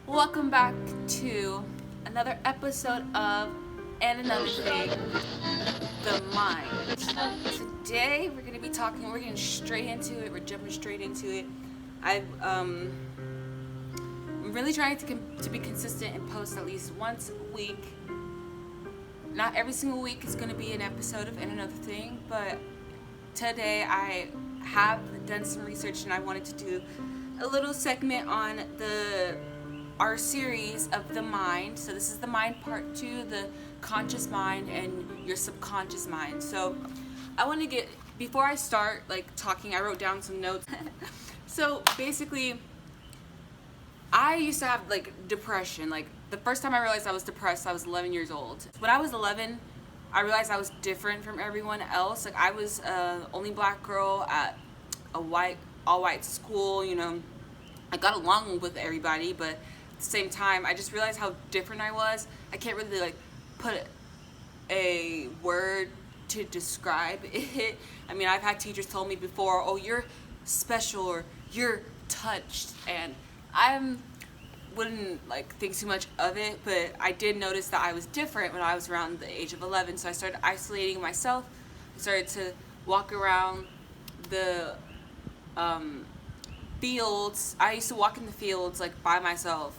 Welcome back to another episode of And Another Thing, the Mind. Today we're gonna be talking. We're getting straight into it. We're jumping straight into it. I'm really trying to be consistent and post at least once a week. Not every single week is gonna be an episode of And Another Thing, but today I have done some research and I wanted to do a little segment on our series of the mind. So this is the mind part 2, the conscious mind and your subconscious mind. So I want to get, before I start talking, I wrote down some notes. So basically, I used to have depression. The first time I realized I was depressed, I was 11 years old. When I was 11, I realized I was different from everyone else. I was the only black girl at a all white school. I got along with everybody, but at the same time, I just realized how different I was. I can't really put a word to describe it. I mean, I've had teachers tell me before, "Oh, you're special," or "You're touched," and I wouldn't think too much of it. But I did notice that I was different when I was around the age of 11. So I started isolating myself. I started to walk around the fields. I used to walk in the fields by myself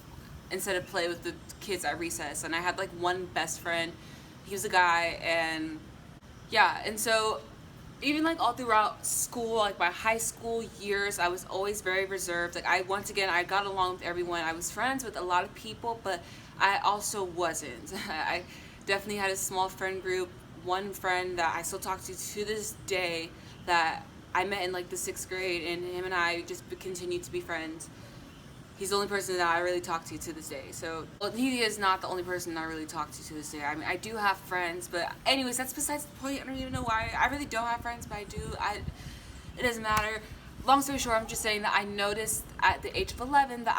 instead of play with the kids at recess. And I had one best friend. He was a guy, and yeah. And so even all throughout school, my high school years, I was always very reserved. I got along with everyone. I was friends with a lot of people, but I also wasn't. I definitely had a small friend group. One friend that I still talk to this day that I met in the 6th grade, and him and I just continued to be friends. He's the only person that I really talk to this day. So, well, he is not the only person I really talk to this day. I mean, I do have friends, but anyways, that's besides the point. I don't even know why. I really don't have friends, but I do. It doesn't matter. Long story short, I'm just saying that I noticed at the age of 11 that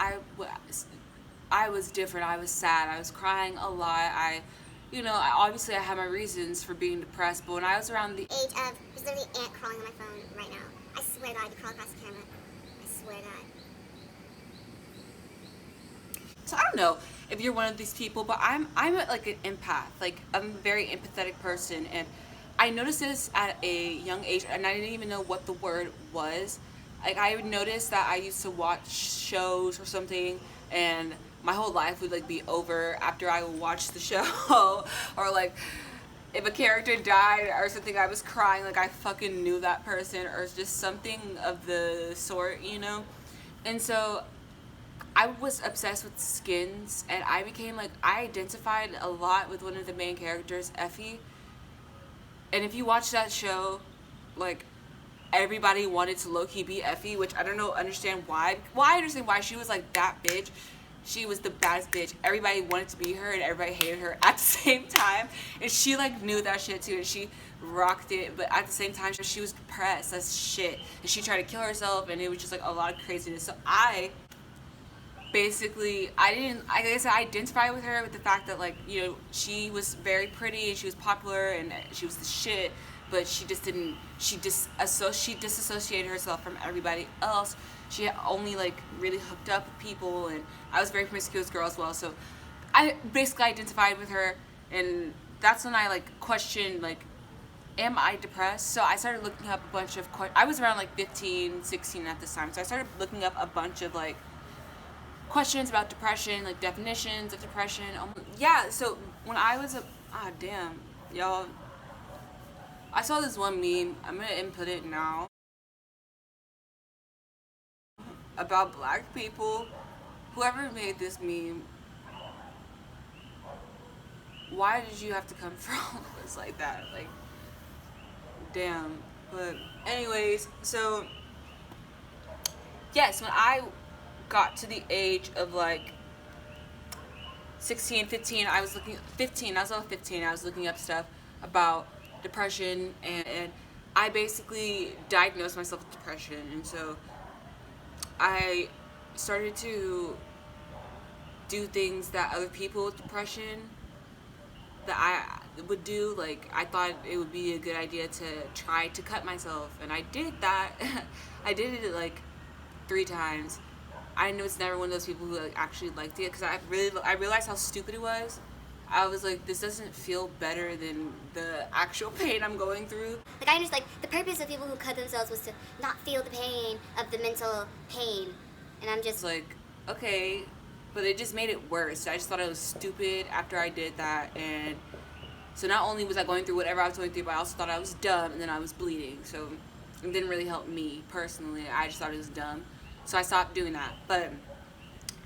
I was different. I was sad. I was crying a lot. Obviously I had my reasons for being depressed, but when I was around the age of, there's literally an ant crawling on my phone right now. I swear to God, I could crawl across the camera. I swear to God. So I don't know if you're one of these people, but I'm an empath. I'm a very empathetic person, and I noticed this at a young age, and I didn't even know what the word was. I would notice that I used to watch shows or something, and my whole life would be over after I would watch the show. Or if a character died or something, I was crying I fucking knew that person, or just something of the sort. And so I was obsessed with skins, and I became I identified a lot with one of the main characters, Effie. And if you watch that show, everybody wanted to low-key be Effie, which I don't understand why. Well, I understand why. She was that bitch. She was the baddest bitch. Everybody wanted to be her, and everybody hated her at the same time. And she knew that shit too, and she rocked it. But at the same time, she was depressed as shit, and she tried to kill herself, and it was just a lot of craziness. So I guess I identify with her with the fact that she was very pretty and she was popular and she was the shit, but she disassociated herself from everybody else. She only really hooked up with people, and I was a very promiscuous girl as well. So I basically identified with her, and that's when I questioned am I depressed? So I started looking up a bunch of I was around 15, 16 at this time. So I started looking up a bunch of questions about depression, definitions of depression. Yeah, so when I was damn, y'all, I saw this one meme. I'm gonna input it now. About black people. Whoever made this meme, why did you have to come from us like that? Damn. But anyways, so yes, when I got to the age of 16, 15, I was about 15, I was looking up stuff about depression, and I basically diagnosed myself with depression. And so I started to do things that other people with depression that I would do. I thought it would be a good idea to try to cut myself, and I did that. I did it 3 times. I know it's never one of those people who like actually liked it, because I realized how stupid it was. I was like, this doesn't feel better than the actual pain I'm going through. Like, I understand, like, the purpose of people who cut themselves was to not feel the pain of the mental pain. And I'm just like, okay, but it just made it worse. I just thought it was stupid after I did that. And so not only was I going through whatever I was going through, but I also thought I was dumb, and then I was bleeding. So it didn't really help me personally. I just thought it was dumb. So I stopped doing that. But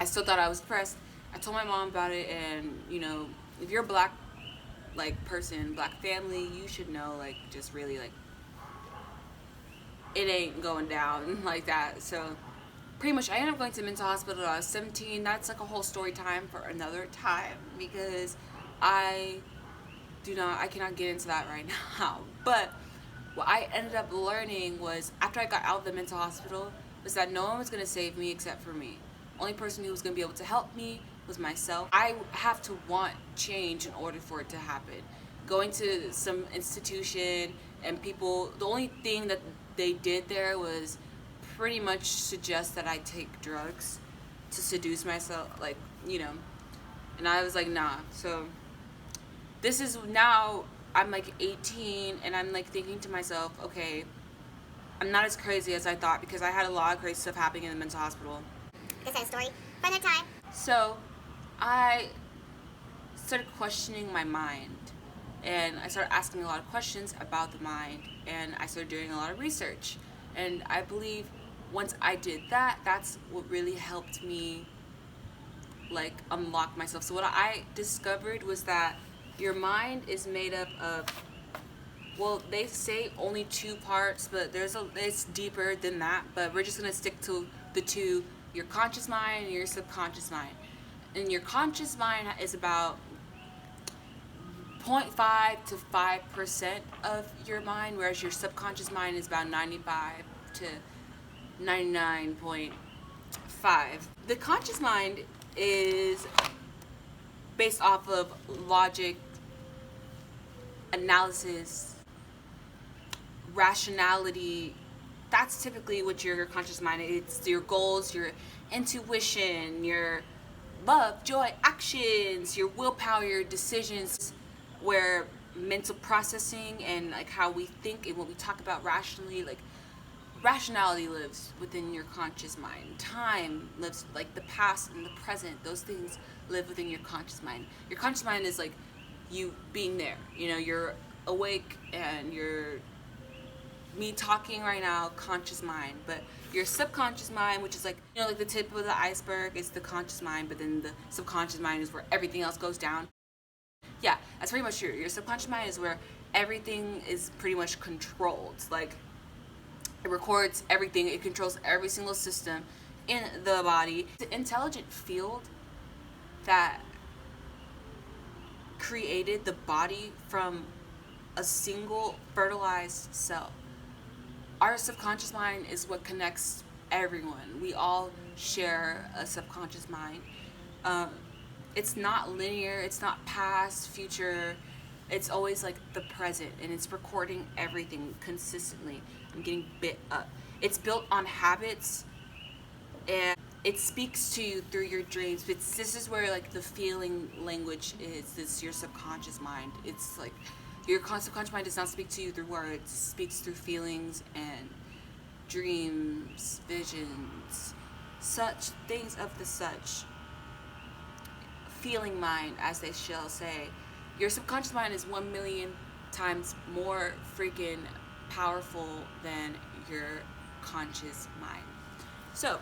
I still thought I was depressed. I told my mom about it, and, you know, if you're a black, like, person, black family, you should know, like, just really, like, it ain't going down like that. So pretty much I ended up going to mental hospital when I was 17. That's like a whole story time for another time, because I cannot get into that right now. But what I ended up learning was, after I got out of the mental hospital, was that no one was going to save me except for me. Only person who was going to be able to help me was myself. I have to want change in order for it to happen. Going to some institution and people, the only thing that they did there was pretty much suggest that I take drugs to seduce myself, like, you know. And I was like, nah. So this is now, I'm like 18, and I'm like thinking to myself, okay, I'm not as crazy as I thought, because I had a lot of crazy stuff happening in the mental hospital. This is a story for another time. So I started questioning my mind, and I started asking a lot of questions about the mind, and I started doing a lot of research. And I believe once I did that, that's what really helped me, like, unlock myself. So what I discovered was that your mind is made up of, well, they say only 2 parts, but it's deeper than that. But we're just gonna stick to the 2: your conscious mind and your subconscious mind. And your conscious mind is about 0.5 to 5% of your mind, whereas your subconscious mind is about 95 to 99.5. The conscious mind is based off of logic, analysis, rationality. That's typically what your conscious mind is. It's your goals, your intuition, your love, joy, actions, your willpower, your decisions, where mental processing and like how we think and what we talk about rationally, like rationality lives within your conscious mind. Time lives, like the past and the present, those things live within your conscious mind. Your conscious mind is like you being there, you know, you're awake and you're me talking right now, conscious mind. But your subconscious mind, which is like, you know, like the tip of the iceberg, is the conscious mind, but then the subconscious mind is where everything else goes down. Yeah, that's pretty much true. Your subconscious mind is where everything is pretty much controlled. Like, it records everything, it controls every single system in the body. It's an intelligent field that created the body from a single fertilized cell. Our subconscious mind is what connects everyone. We all share a subconscious mind. It's not linear, it's not past, future. It's always like the present, and it's recording everything consistently and getting bit up. It's built on habits, and it speaks to you through your dreams. This is where like the feeling language is. It's your subconscious mind. It's like your subconscious mind does not speak to you through words. It speaks through feelings and dreams, visions, such things of the such. Feeling mind, as they shall say. Your subconscious mind is 1 million times more freaking powerful than your conscious mind. So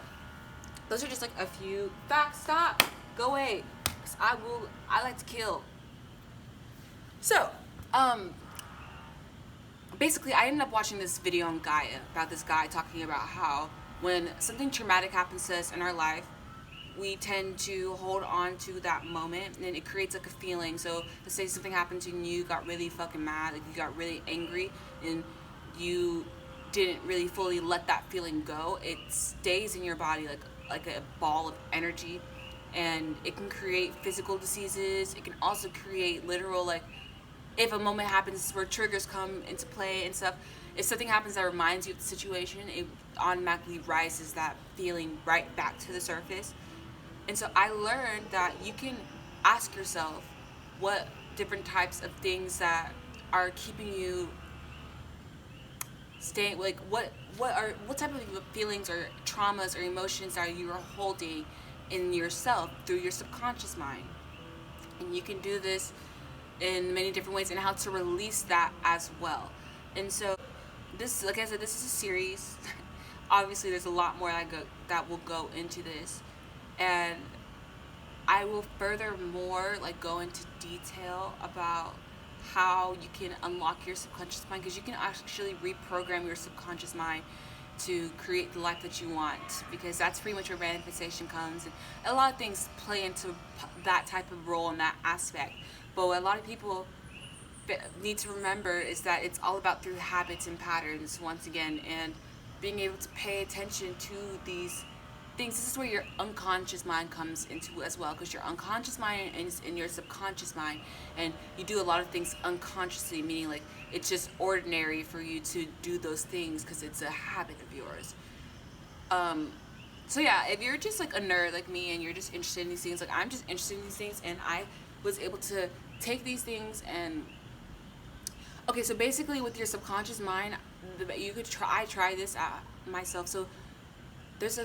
those are just like a few facts. Stop, go away, 'cause I like to kill. So basically I ended up watching this video on Gaia about this guy talking about how when something traumatic happens to us in our life, we tend to hold on to that moment, and it creates like a feeling. So let's say something happened to you, you got really fucking mad, like you got really angry, and you didn't really fully let that feeling go. It stays in your body like a ball of energy, and it can create physical diseases. It can also create literal, like, if a moment happens where triggers come into play and stuff, if something happens that reminds you of the situation, it automatically rises that feeling right back to the surface. And so I learned that you can ask yourself what different types of things that are keeping you staying, like what type of feelings or traumas or emotions are you holding in yourself through your subconscious mind. And you can do this in many different ways, and how to release that as well. And so this, like I said, this is a series. Obviously there's a lot more that will go into this, and I will furthermore like go into detail about how you can unlock your subconscious mind, because you can actually reprogram your subconscious mind to create the life that you want, because that's pretty much where manifestation comes, and a lot of things play into that type of role in that aspect. But what a lot of people need to remember is that it's all about through habits and patterns once again, and being able to pay attention to these things. This is where your unconscious mind comes into as well, because your unconscious mind is in your subconscious mind, and you do a lot of things unconsciously, meaning like it's just ordinary for you to do those things because it's a habit of yours. So yeah, if you're just like a nerd like me and you're just interested in these things, like I'm just interested in these things, and I was able to take these things and okay, so basically with your subconscious mind, you could try this myself. So there's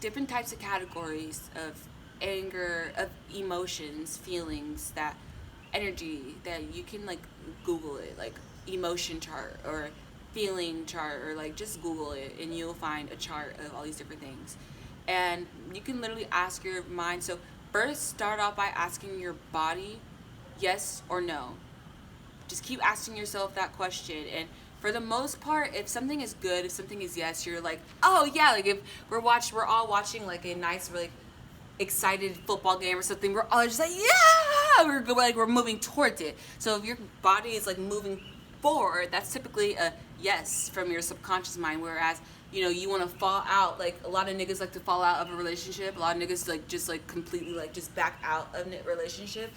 different types of categories of anger, of emotions, feelings, that energy that you can like Google it, like emotion chart or feeling chart, or like just Google it and you'll find a chart of all these different things. And you can literally ask your mind. So first start off by asking your body yes or no. Just keep asking yourself that question, and for the most part, if something is good, if something is yes, you're like, oh yeah, like if we're all watching like a nice, really excited football game or something, we're all just like, yeah, we're moving towards it. So if your body is like moving forward, that's typically a yes from your subconscious mind. Whereas, you know, you want to fall out, like a lot of niggas like to fall out of a relationship. A lot of niggas like just like completely like just back out of a relationship.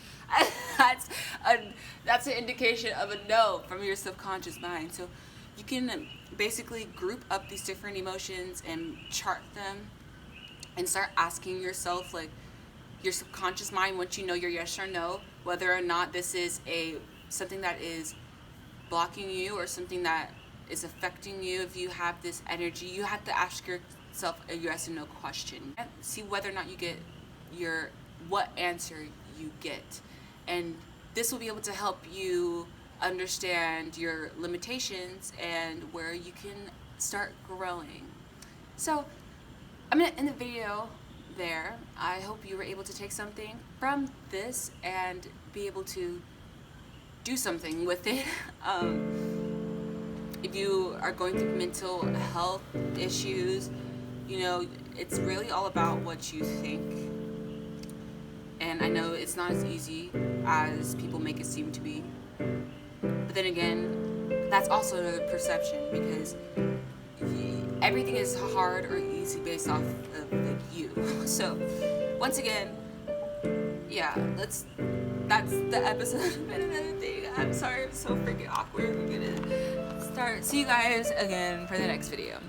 That's an indication of a no from your subconscious mind. So you can basically group up these different emotions and chart them, and start asking yourself, like your subconscious mind, once you know your yes or no, whether or not this is something that is blocking you or something that is affecting you. If you have this energy, you have to ask yourself a yes or no question and see whether or not you get what answer you get. And this will be able to help you understand your limitations and where you can start growing. So I'm going to end the video there. I hope you were able to take something from this and be able to do something with it. If you are going through mental health issues, you know, it's really all about what you think. And I know it's not as easy as people make it seem to be. But then again, that's also another perception, because everything is hard or easy based off of like you. So once again, yeah, that's the episode of Another Thing. I'm sorry, I'm so freaking awkward. We're gonna see you guys again for the next video.